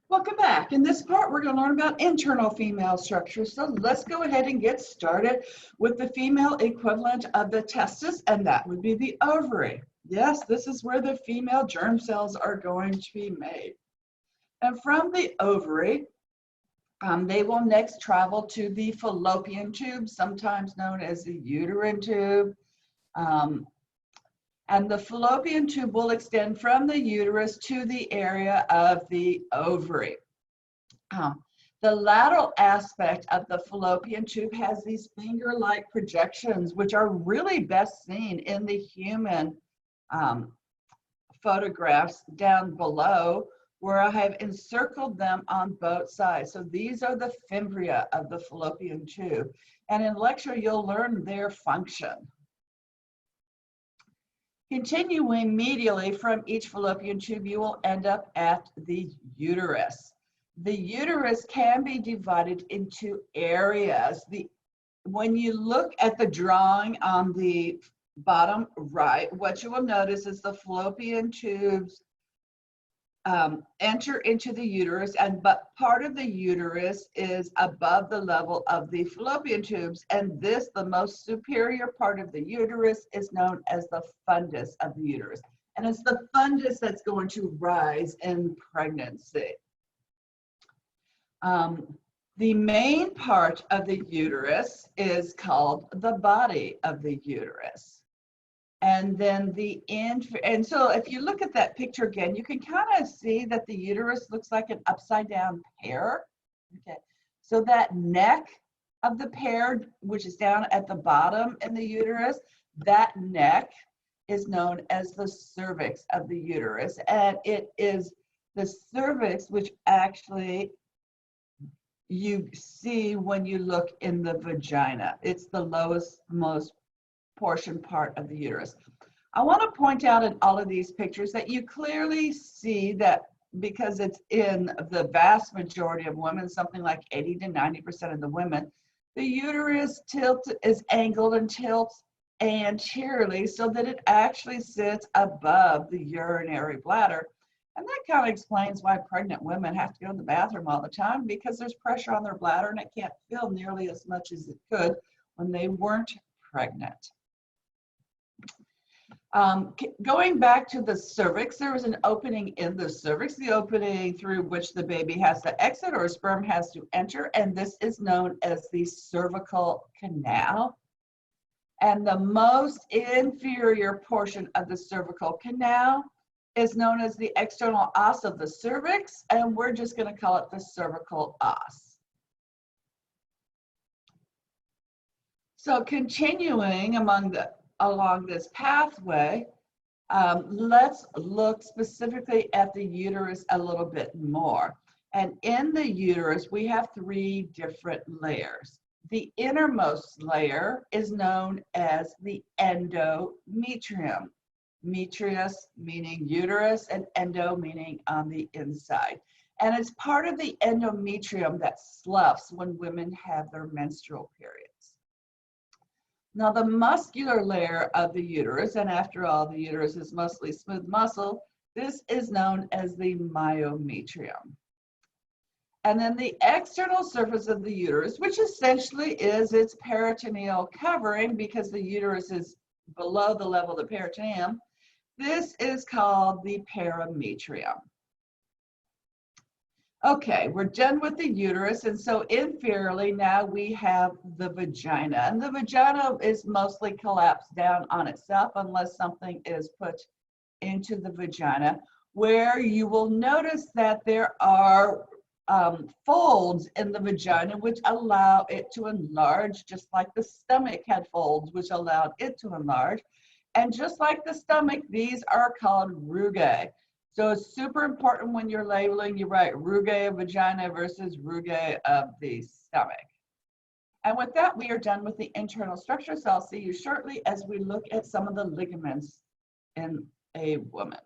Welcome back. In this part, we're going to learn about internal female structures. So let's go ahead and get started with the female equivalent of the testis, and that would be the ovary. Yes, this is where the female germ cells are going to be made. And from the ovary, they will next travel to the fallopian tube, sometimes known as the uterine tube. And the fallopian tube will extend from the uterus to the area of the ovary. The lateral aspect of the fallopian tube has these finger-like projections, which are really best seen in the human photographs down below, where I have encircled them on both sides. So these are the fimbria of the fallopian tube. And in lecture, you'll learn their function. Continuing medially from each fallopian tube, you will end up at the uterus. The uterus can be divided into areas. When you look at the drawing on the bottom right, what you will notice is the fallopian tubes enter into the uterus, but part of the uterus is above the level of the fallopian tubes, and this, the most superior part of the uterus, is known as the fundus of the uterus. And it's the fundus that's going to rise in pregnancy. The main part of the uterus is called the body of the uterus. And then and so if you look at that picture again, you can kind of see that the uterus looks like an upside down pear. Okay, so that neck of the pear, which is down at the bottom in the uterus, that neck is known as the cervix of the uterus. And it is the cervix which actually you see when you look in the vagina. It's the lowest, most portion part of the uterus. I want to point out in all of these pictures that you clearly see that because it's in the vast majority of women, something like 80 to 90% of the women, the uterus is angled and tilts anteriorly so that it actually sits above the urinary bladder. And that kind of explains why pregnant women have to go to the bathroom all the time, because there's pressure on their bladder and it can't fill nearly as much as it could when they weren't pregnant. Going back to the cervix, there is an opening in the cervix, the opening through which the baby has to exit or a sperm has to enter, and this is known as the cervical canal. And the most inferior portion of the cervical canal is known as the external os of the cervix, and we're just going to call it the cervical os. So continuing along this pathway, let's look specifically at the uterus a little bit more. And in the uterus, we have three different layers. The innermost layer is known as the endometrium. Metrius meaning uterus and endo meaning on the inside. And it's part of the endometrium that sloughs when women have their menstrual periods. Now, the muscular layer of the uterus, and after all, the uterus is mostly smooth muscle, this is known as the myometrium. And then the external surface of the uterus, which essentially is its peritoneal covering because the uterus is below the level of the peritoneum, this is called the perimetrium. Okay, we're done with the uterus, and so inferiorly now we have the vagina. And the vagina is mostly collapsed down on itself unless something is put into the vagina, where you will notice that there are folds in the vagina which allow it to enlarge, just like the stomach had folds which allowed it to enlarge. And just like the stomach, these are called rugae. So it's super important when you're labeling, you write rugae of vagina versus rugae of the stomach. And with that, we are done with the internal structure. So I'll see you shortly as we look at some of the ligaments in a woman.